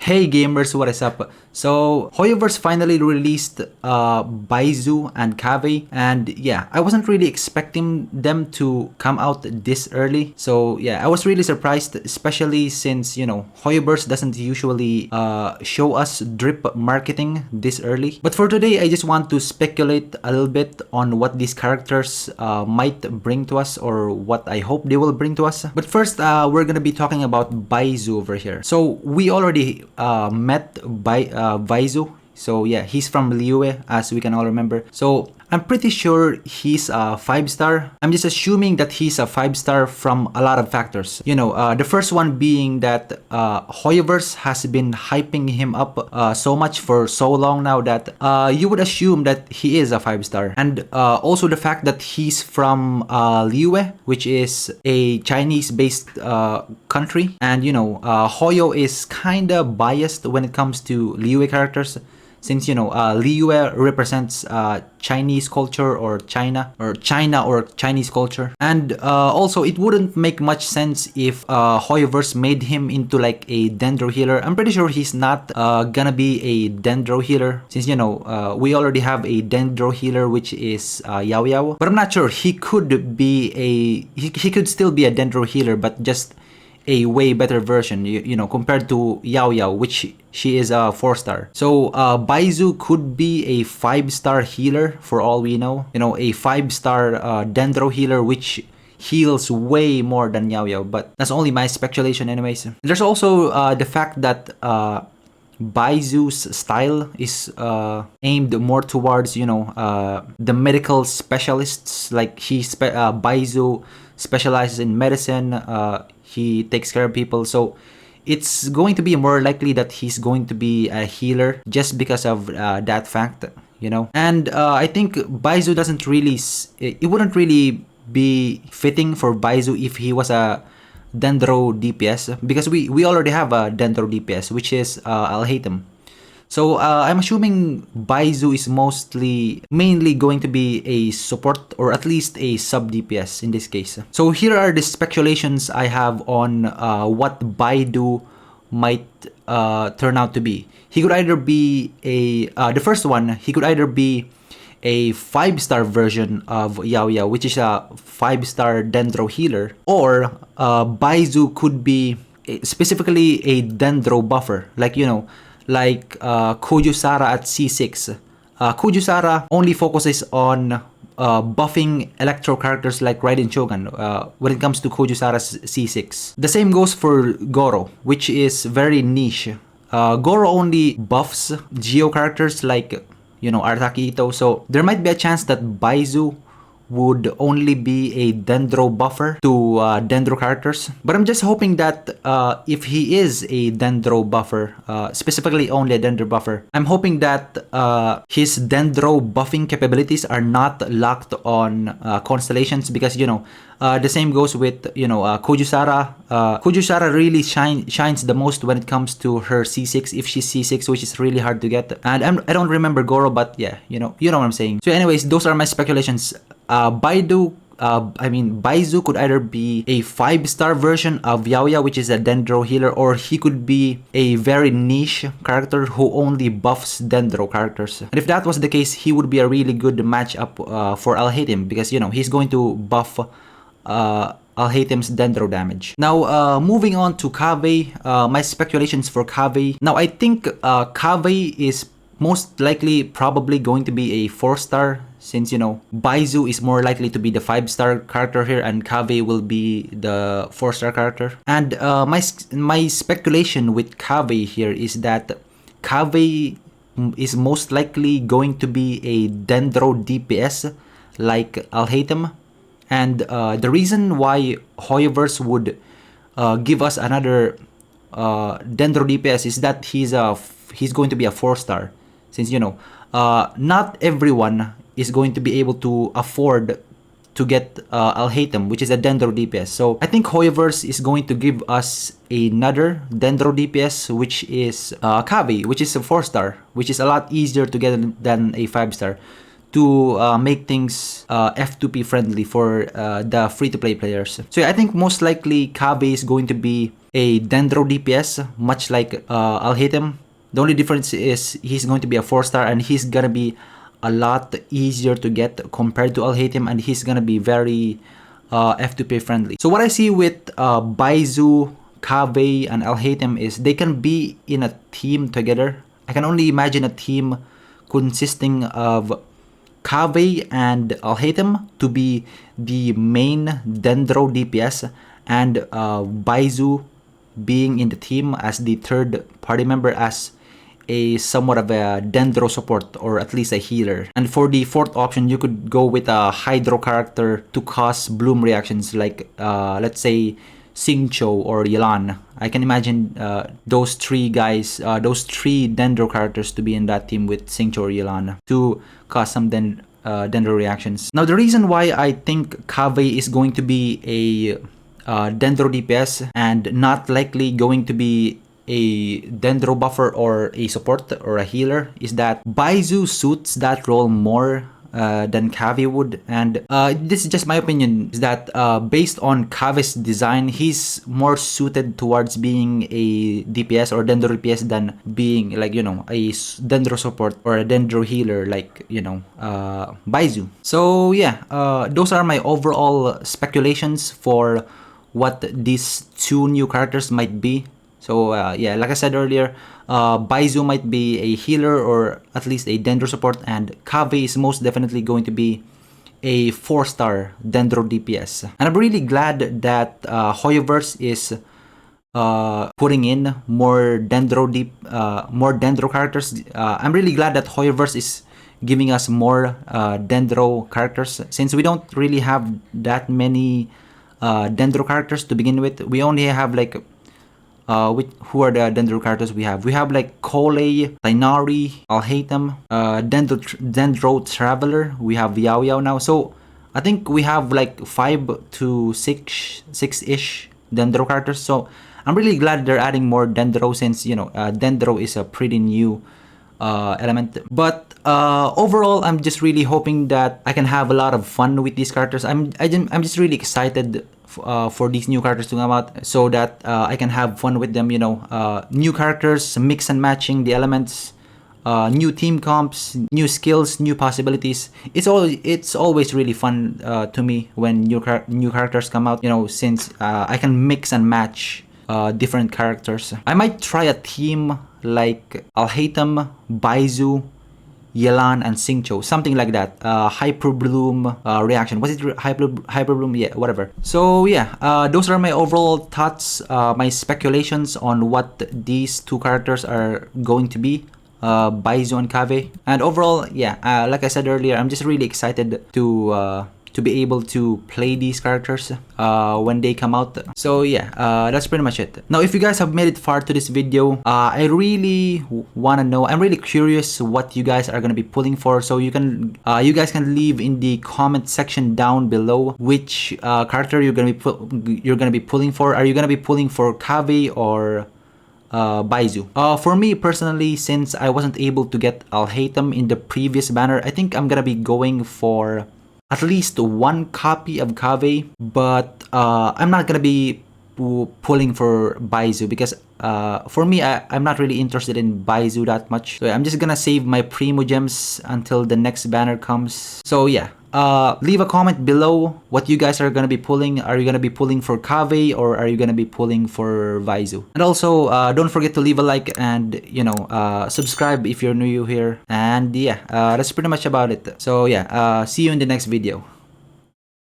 Hey gamers, what is up? So Hoyoverse finally released Baizu and Kave, and yeah, I wasn't really expecting them to come out this early. So yeah, I was really surprised, especially since Hoyoverse doesn't usually show us drip marketing this early. But for today, I just want to speculate a little bit on what these characters might bring to us, or what I hope they will bring to us. But first, we're gonna be talking about Baizu over here. So we already met Baizu. So yeah, he's from Liyue, as we can all remember. So I'm pretty sure he's a 5-star. I'm just assuming that he's a 5-star from a lot of factors. The first one being that Hoyoverse has been hyping him up so much for so long now that you would assume that he is a 5-star. And also the fact that he's from Liyue, which is a Chinese-based country. And Hoyo is kinda biased when it comes to Liyue characters, since Liyue represents Chinese culture, or China or Chinese culture. And also it wouldn't make much sense if Hoyoverse made him into like a Dendro healer. I'm pretty sure he's not gonna be a Dendro healer, since we already have a Dendro healer, which is Yao Yao. But I'm not sure. He could be he could still be a Dendro healer, but just a way better version, compared to Yao Yao, which she is a 4-star. So Baizu could be a 5-star healer for all we know. A 5-star Dendro healer, which heals way more than Yao Yao, but that's only my speculation anyways. There's also the fact that Baizu's style is aimed more towards the medical specialists. Like Baizu specializes in medicine. He takes care of people, so it's going to be more likely that he's going to be a healer just because of that fact, And I think Baizu doesn't really, it wouldn't really be fitting for Baizu if he was a Dendro DPS, because we already have a Dendro DPS, which is Alhaitham. So I'm assuming Baizu is mainly going to be a support, or at least a sub DPS in this case. So here are the speculations I have on what Baidu might turn out to be. He could either be the first one, he could either be a 5-star version of Yao Yao, which is a 5-star Dendro healer, or Baizu could be specifically a Dendro buffer, like Kujusara at C6. Kujusara only focuses on buffing electro characters like Raiden Shogun when it comes to Kujusara's C6. The same goes for Goro, which is very niche. Goro only buffs Geo characters like Arasaki Ito, so there might be a chance that Baizu would only be a Dendro buffer to Dendro characters. But I'm just hoping that if he is a Dendro buffer, specifically only a Dendro buffer, I'm hoping that his Dendro buffing capabilities are not locked on constellations, because the same goes with Kujusara. Kujusara really shines the most when it comes to her C6, if she's C6, which is really hard to get. And I don't remember Goro, but yeah, you know what I'm saying. So anyways, those are my speculations. Baizu could either be a 5-star version of Yao Yao, which is a Dendro healer, or he could be a very niche character who only buffs Dendro characters. And if that was the case, he would be a really good matchup for Alhaitham, because he's going to buff Alhaitham's Dendro damage. Now, moving on to Kave, my speculations for Kave. Now, I think Kave is most likely probably going to be a 4-star, since Baizu is more likely to be the 5-star character here, and Kave will be the 4-star character. And my speculation with Kave here is that Kave is most likely going to be a Dendro DPS like Alhaitham. And the reason why Hoyoverse would give us another Dendro DPS is that he's going to be a 4-star, since not everyone is going to be able to afford to get Alhaitham, which is a Dendro DPS. So I think Hoyoverse is going to give us another Dendro DPS, which is Kave, which is a 4-star, which is a lot easier to get than a 5-star, to make things F2P friendly for the free-to-play players. So yeah, I think most likely Kave is going to be a Dendro DPS, much like Alhaitham. The only difference is he's going to be a 4-star and he's gonna be a lot easier to get compared to Alhaitham, and he's gonna be very F2P friendly. So what I see with Baizu, Kaveh, and Alhaitham is they can be in a team together. I can only imagine a team consisting of Kaveh and Alhaitham to be the main Dendro DPS, and Baizu being in the team as the third party member, as a somewhat of a Dendro support, or at least a healer. And for the fourth option, you could go with a Hydro character to cause bloom reactions, like let's say Xingqiu or Yelan. I can imagine those three guys, those three Dendro characters to be in that team with Xingqiu or Yelan to cause some Dendro reactions. Now, the reason why I think Kaveh is going to be a Dendro DPS and not likely going to be a Dendro buffer or a support or a healer is that Baizu suits that role more than Kaveh would. And this is just my opinion, is that based on Kaveh's design, he's more suited towards being a DPS or Dendro DPS than being, like, you know, a Dendro support or a Dendro healer, like, you know, Baizu. So yeah, those are my overall speculations for what these two new characters might be. So yeah, like I said earlier, Baizu might be a healer or at least a Dendro support, and Kaveh is most definitely going to be a 4-star Dendro DPS. And I'm really glad that Hoyoverse is putting in more Dendro characters. I'm really glad that Hoyoverse is giving us more Dendro characters, since we don't really have that many Dendro characters to begin with. We only have like who are the Dendro characters we have? We have like Kole, Tainari, Alhaitham, Dendro Traveler. We have Yao Yao now. So I think we have like 5 to 6-ish Dendro characters. So I'm really glad they're adding more Dendro, since, you know, Dendro is a pretty new element. But overall, I'm just really hoping that I can have a lot of fun with these characters. I'm just really excited for these new characters to come out, so that I can have fun with them. You know, new characters, mix and matching the elements, new team comps, new skills, new possibilities. It's always really fun to me when new characters come out. You know, since I can mix and match different characters. I might try a team like Alhaitham, Baizu, Yelan, and Xingqiu, something like that. Hyper Bloom reaction. Was it Hyper Bloom? Yeah, whatever. So yeah, those are my overall thoughts, my speculations on what these two characters are going to be, Baizu and Kaveh. And overall, yeah, like I said earlier, I'm just really excited to be able to play these characters when they come out. So yeah, that's pretty much it. Now, if you guys have made it far to this video, I really want to know, I'm really curious what you guys are going to be pulling for. So you guys can leave in the comment section down below which character you're going to be pulling for. Are you going to be pulling for Kaveh or Baizu? For me personally, since I wasn't able to get Alhaitham in the previous banner, I think I'm gonna be going for at least one copy of Kaveh, but I'm not gonna be pulling for Baizu, because for me, I'm not really interested in Baizu that much. So I'm just gonna save my Primo Gems until the next banner comes. So yeah, leave a comment below what you guys are gonna be pulling. Are you gonna be pulling for Kaveh, or are you gonna be pulling for Baizu? And also, don't forget to leave a like and, you know, subscribe if you're new here. And yeah, that's pretty much about it. So yeah, see you in the next video.